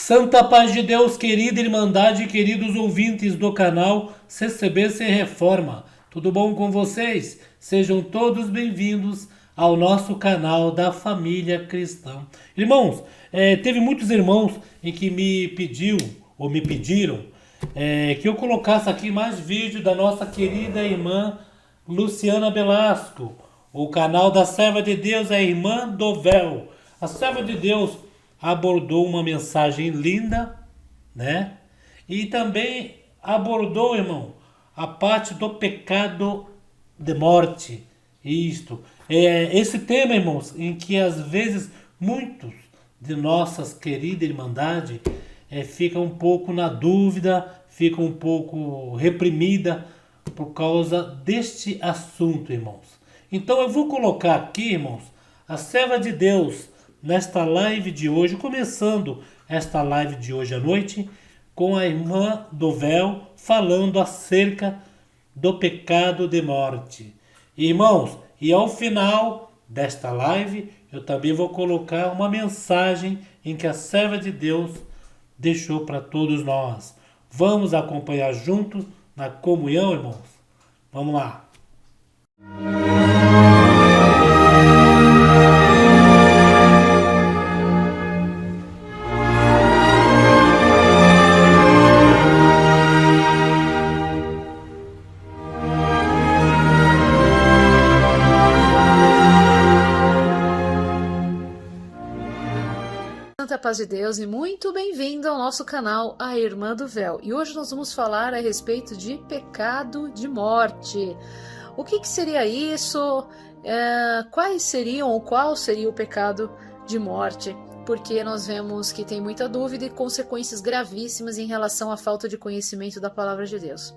Santa paz de Deus, querida Irmandade, queridos ouvintes do canal CCB Sem Reforma. Tudo bom com vocês? Sejam todos bem-vindos ao nosso canal da família cristã. Irmãos, teve muitos irmãos em que me pediram que eu colocasse aqui mais vídeo da nossa querida irmã Luciana Belasco. O canal da Serva de Deus, a irmã do véu. A Serva de Deus abordou uma mensagem linda, né? E também abordou, irmão, a parte do pecado de morte. Isto. Esse tema, irmãos, em que às vezes muitos de nossas queridas irmandade ficam um pouco na dúvida, ficam um pouco reprimida por causa deste assunto, irmãos. Então eu vou colocar aqui, irmãos, a serva de Deus nesta live de hoje, começando esta live de hoje à noite, com a irmã do véu falando acerca do pecado de morte. Irmãos, e ao final desta live, eu também vou colocar uma mensagem em que a serva de Deus deixou para todos nós. Vamos acompanhar juntos na comunhão, irmãos? Vamos lá. Santa paz de Deus e muito bem-vindo ao nosso canal A Irmã do Véu. E hoje nós vamos falar a respeito de pecado de morte. O que seria isso? Quais seriam ou qual seria o pecado de morte? Porque nós vemos que tem muita dúvida e consequências gravíssimas em relação à falta de conhecimento da palavra de Deus.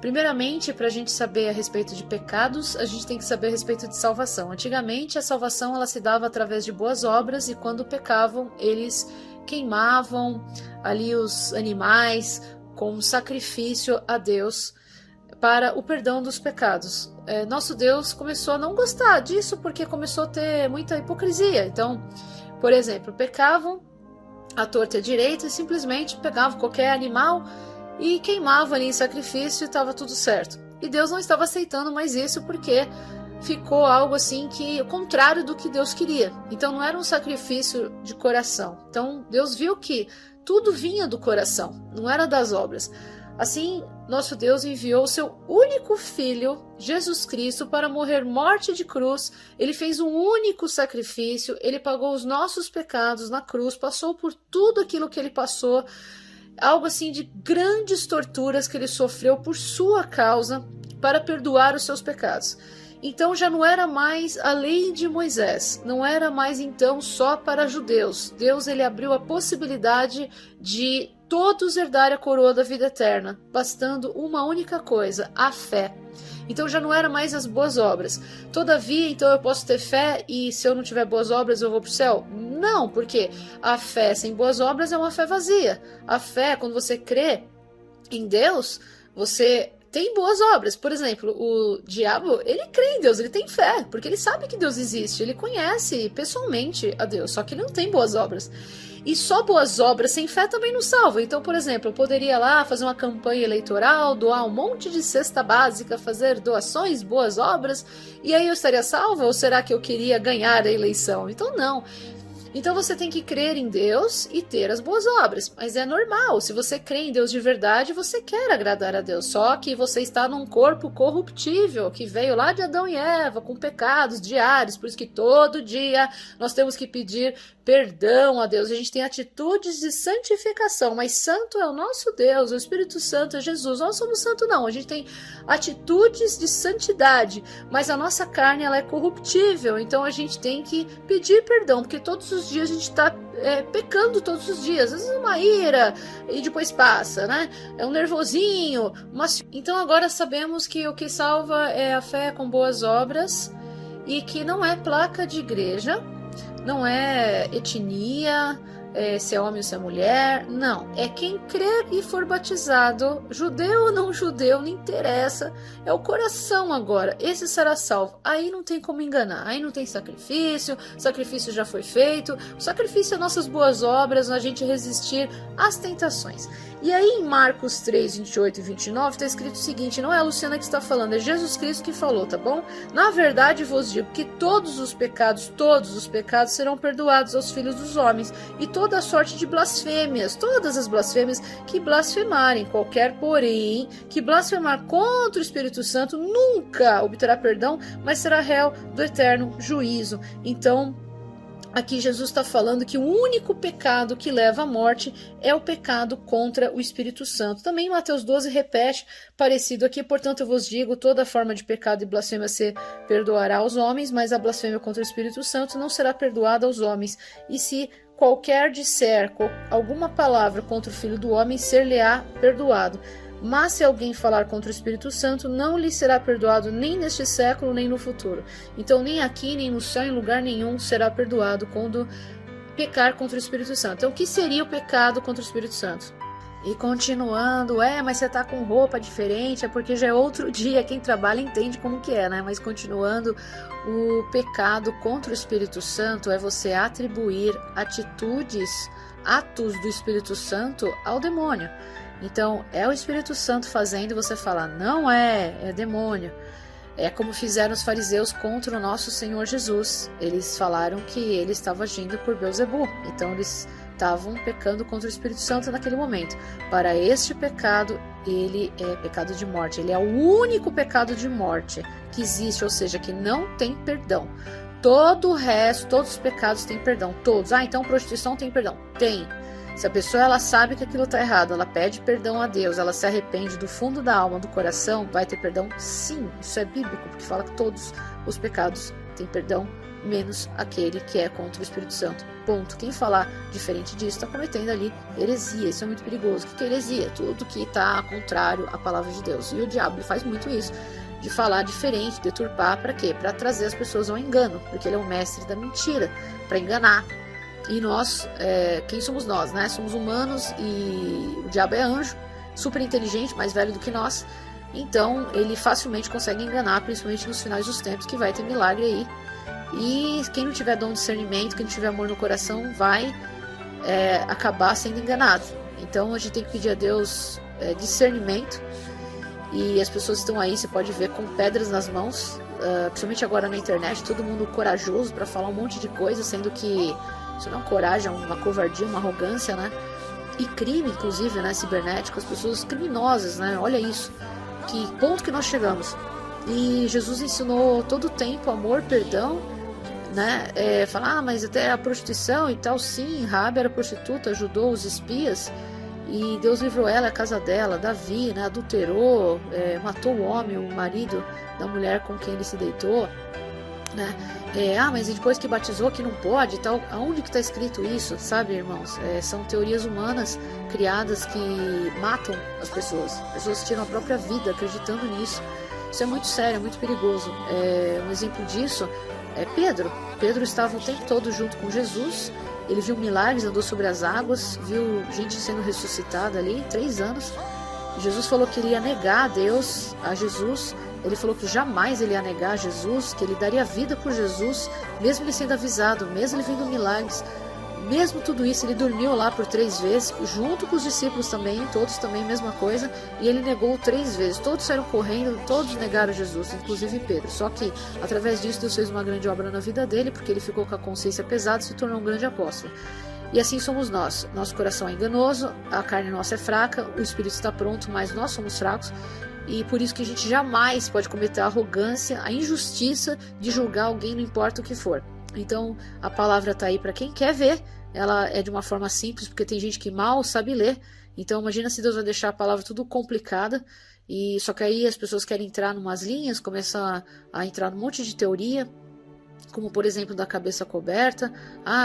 Primeiramente, para a gente saber a respeito de pecados, a gente tem que saber a respeito de salvação. Antigamente, a salvação ela se dava através de boas obras e quando pecavam, eles queimavam ali os animais como sacrifício a Deus para o perdão dos pecados. Nosso Deus começou a não gostar disso porque começou a ter muita hipocrisia. Então, por exemplo, pecavam à torta e à direita e simplesmente pegavam qualquer animal e queimava ali em sacrifício e estava tudo certo. E Deus não estava aceitando mais isso porque ficou algo assim que o contrário do que Deus queria. Então não era um sacrifício de coração. Então Deus viu que tudo vinha do coração, não era das obras. Assim, nosso Deus enviou o seu único filho, Jesus Cristo, para morrer morte de cruz. Ele fez um único sacrifício, ele pagou os nossos pecados na cruz, passou por tudo aquilo que ele passou, algo assim de grandes torturas que ele sofreu por sua causa para perdoar os seus pecados. Então já não era mais a lei de Moisés, não era mais então só para judeus. Deus ele abriu a possibilidade de todos herdarem a coroa da vida eterna, bastando uma única coisa, a fé. Então já não era mais as boas obras. Todavia, então eu posso ter fé e se eu não tiver boas obras eu vou para o céu? Não, porque a fé sem boas obras é uma fé vazia. A fé, quando você crê em Deus, você tem boas obras. Por exemplo, o diabo, ele crê em Deus, ele tem fé, porque ele sabe que Deus existe, ele conhece pessoalmente a Deus, só que ele não tem boas obras. E só boas obras sem fé também não salva. Então, por exemplo, eu poderia lá fazer uma campanha eleitoral, doar um monte de cesta básica, fazer doações, boas obras, e aí eu estaria salva? Ou será que eu queria ganhar a eleição? Então, não. Então você tem que crer em Deus e ter as boas obras, mas é normal, se você crê em Deus de verdade, você quer agradar a Deus, só que você está num corpo corruptível, que veio lá de Adão e Eva, com pecados diários, por isso que todo dia nós temos que pedir perdão a Deus, a gente tem atitudes de santificação, mas santo é o nosso Deus, o Espírito Santo é Jesus, nós somos santos não, a gente tem atitudes de santidade, mas a nossa carne ela é corruptível, então a gente tem que pedir perdão, porque todos os dias a gente está pecando todos os dias, às vezes uma ira e depois passa, né? É um nervosinho, então agora sabemos que o que salva é a fé com boas obras e que não é placa de igreja, não é etnia, se é homem ou se é mulher. Não, é quem crer e for batizado, judeu ou não judeu, não interessa, é o coração agora, esse será salvo. Aí não tem como enganar, aí não tem sacrifício, o sacrifício já foi feito, o sacrifício é nossas boas obras, a gente resistir às tentações. E aí em Marcos 3, 28 e 29 está escrito o seguinte, não é a Luciana que está falando, é Jesus Cristo que falou, tá bom? Na verdade vos digo que todos os pecados serão perdoados aos filhos dos homens, e toda a sorte de blasfêmias, todas as blasfêmias que blasfemarem, qualquer porém que blasfemar contra o Espírito Santo nunca obterá perdão, mas será réu do eterno juízo. Então, aqui Jesus está falando que o único pecado que leva à morte é o pecado contra o Espírito Santo. Também Mateus 12 repete, parecido aqui, portanto eu vos digo, toda forma de pecado e blasfêmia se perdoará aos homens, mas a blasfêmia contra o Espírito Santo não será perdoada aos homens. E se qualquer disser alguma palavra contra o Filho do Homem, ser-lhe-á perdoado. Mas se alguém falar contra o Espírito Santo, não lhe será perdoado nem neste século, nem no futuro. Então, nem aqui, nem no céu, em lugar nenhum, será perdoado quando pecar contra o Espírito Santo. Então, o que seria o pecado contra o Espírito Santo? E continuando, mas você tá com roupa diferente, é porque já é outro dia, quem trabalha entende como que é, né? Mas continuando, o pecado contra o Espírito Santo é você atribuir atos do Espírito Santo ao demônio. Então, é o Espírito Santo fazendo e você fala, não é demônio. É como fizeram os fariseus contra o nosso Senhor Jesus. Eles falaram que ele estava agindo por Beelzebub. Então, eles estavam pecando contra o Espírito Santo naquele momento. Para este pecado, ele é pecado de morte. Ele é o único pecado de morte que existe, ou seja, que não tem perdão. Todo o resto, todos os pecados têm perdão. Todos. Então prostituição tem perdão? Tem. Se a pessoa ela sabe que aquilo está errado, ela pede perdão a Deus, ela se arrepende do fundo da alma, do coração, vai ter perdão? Sim, isso é bíblico, porque fala que todos os pecados têm perdão, menos aquele que é contra o Espírito Santo. Ponto. Quem falar diferente disso está cometendo ali heresia. Isso é muito perigoso. O que é heresia? Tudo que está contrário à palavra de Deus. E o diabo ele faz muito isso, de falar diferente, deturpar, para quê? Para trazer as pessoas ao engano, porque ele é o mestre da mentira, para enganar. E nós, quem somos nós, né? Somos humanos e o diabo é anjo, super inteligente, mais velho do que nós. Então, ele facilmente consegue enganar, principalmente nos finais dos tempos, que vai ter milagre aí. E quem não tiver dom de discernimento, quem não tiver amor no coração, vai acabar sendo enganado. Então, a gente tem que pedir a Deus discernimento. E as pessoas estão aí, você pode ver, com pedras nas mãos, principalmente agora na internet, todo mundo corajoso para falar um monte de coisa, sendo que isso não é coragem, é uma covardia, uma arrogância, né? E crime, inclusive, né? Cibernético, as pessoas criminosas, né? Olha isso, que ponto que nós chegamos. E Jesus ensinou todo o tempo amor, perdão, né? Falar, mas até a prostituição e tal, sim, Raabe era prostituta, ajudou os espias, e Deus livrou ela, a casa dela. Davi, né? Adulterou, matou o homem, o marido da mulher com quem ele se deitou, né? Mas depois que batizou que não pode e tal. Aonde que está escrito isso, sabe, irmãos? São teorias humanas criadas que matam as pessoas. As pessoas tiram a própria vida acreditando nisso. Isso é muito sério, é muito perigoso. Um exemplo disso é Pedro. Pedro estava o tempo todo junto com Jesus. Ele viu milagres, andou sobre as águas, viu gente sendo ressuscitada ali, 3 anos. Jesus falou que ele ia negar a Deus, a Jesus. Ele falou que jamais ele ia negar Jesus, que ele daria vida por Jesus, mesmo ele sendo avisado, mesmo ele vendo milagres, mesmo tudo isso, ele dormiu lá por 3 vezes, junto com os discípulos também, todos também a mesma coisa, e ele negou 3 vezes, todos saíram correndo, todos negaram Jesus, inclusive Pedro. Só que, através disso, Deus fez uma grande obra na vida dele, porque ele ficou com a consciência pesada e se tornou um grande apóstolo. E assim somos nós. Nosso coração é enganoso, a carne nossa é fraca, o espírito está pronto, mas nós somos fracos. E por isso que a gente jamais pode cometer a arrogância, a injustiça de julgar alguém, não importa o que for. Então, a palavra está aí para quem quer ver. Ela é de uma forma simples, porque tem gente que mal sabe ler. Então, imagina se Deus vai deixar a palavra tudo complicada. Só que aí as pessoas querem entrar em umas linhas, começam a entrar num monte de teoria. como por exemplo da cabeça coberta,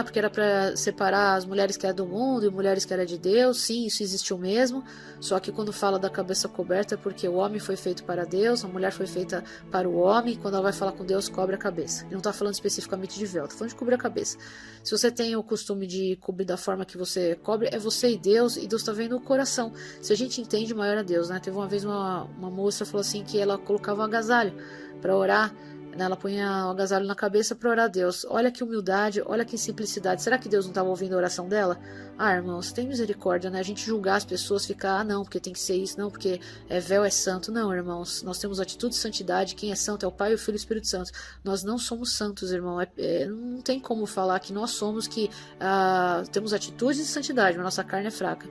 porque era para separar as mulheres que eram do mundo e mulheres que eram de Deus. Sim, isso existiu mesmo, só que quando fala da cabeça coberta é porque o homem foi feito para Deus, a mulher foi feita para o homem, e quando ela vai falar com Deus, cobre a cabeça. Ele não está falando especificamente de véu, está falando de cobrir a cabeça. Se você tem o costume de cobrir da forma que você cobre, é você e Deus está vendo o coração. Se a gente entende, maior é Deus, né? Teve uma vez uma moça falou assim que ela colocava um agasalho para orar. Ela punha o agasalho na cabeça para orar a Deus. Olha que humildade, olha que simplicidade. Será que Deus não estava ouvindo a oração dela? Irmãos, tem misericórdia, né? A gente julgar as pessoas, ficar, não, porque tem que ser isso, não, porque véu é santo. Não, irmãos, nós temos atitude de santidade. Quem é santo é o Pai, o Filho e o Espírito Santo. Nós não somos santos, irmão. Não tem como falar que nós somos, que temos atitude de santidade, mas nossa carne é fraca.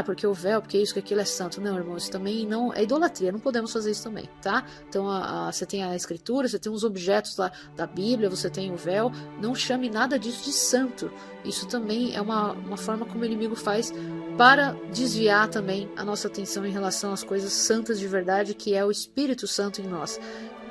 Porque o véu, porque isso, que aquilo é santo. Não, irmãos, isso também não é idolatria. Não podemos fazer isso também, tá? Então, você tem a Escritura, você tem os objetos lá da Bíblia, você tem o véu, não chame nada disso de santo. Isso também é uma forma como o inimigo faz para desviar também a nossa atenção em relação às coisas santas de verdade, que é o Espírito Santo em nós.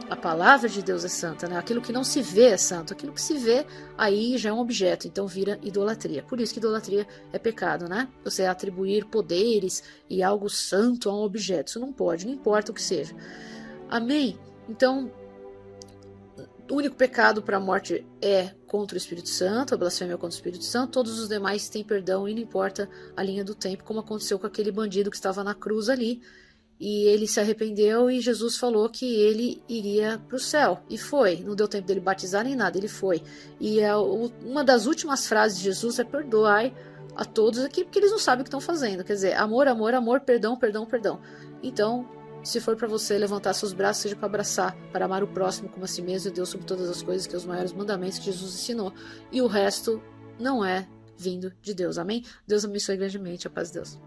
A palavra de Deus é santa, né? Aquilo que não se vê é santo, aquilo que se vê aí já é um objeto, então vira idolatria. Por isso que idolatria é pecado, né? Você atribuir poderes e algo santo a um objeto, isso não pode, não importa o que seja. Amém? Então, o único pecado para a morte é contra o Espírito Santo, a blasfêmia contra o Espírito Santo. Todos os demais têm perdão e não importa a linha do tempo, como aconteceu com aquele bandido que estava na cruz ali. E ele se arrependeu e Jesus falou que ele iria para o céu. E foi. Não deu tempo dele batizar nem nada, ele foi. E uma das últimas frases de Jesus é: perdoai a todos aqui, porque eles não sabem o que estão fazendo. Quer dizer, amor, amor, amor, perdão, perdão, perdão. Então, se for para você levantar seus braços, seja para abraçar, para amar o próximo como a si mesmo e Deus sobre todas as coisas, que é os maiores mandamentos que Jesus ensinou. E o resto não é vindo de Deus. Amém? Deus abençoe grandemente. A paz de Deus.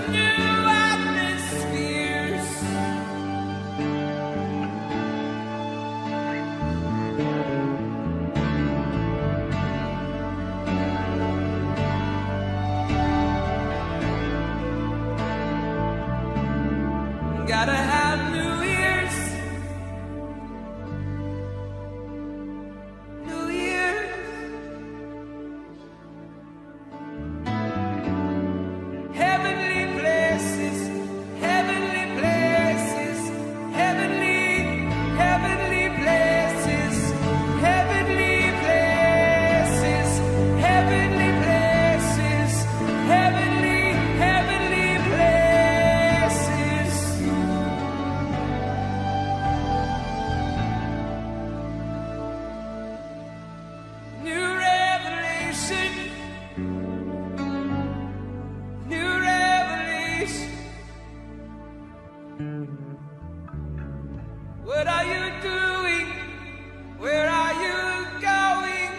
new atmospheres. Gotta have new ears. New ears. Heavenly places, heavenly places, heavenly, heavenly places, heavenly places, heavenly places, heavenly, heavenly places. New revelation, new revelation. What are you doing? Where are you going?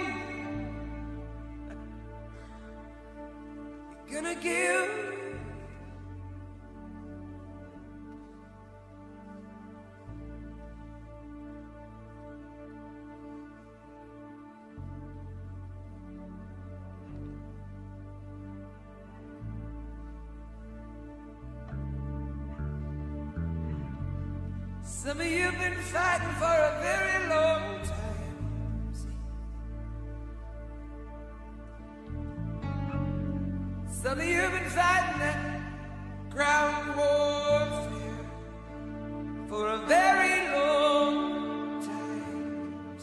You're gonna give. Some of you have been fighting for a very long time. Some of you have been fighting that ground warfare for a very long time.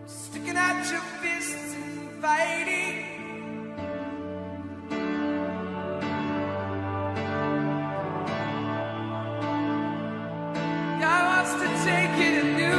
Sticking out your fists and fighting. God wants to take you to new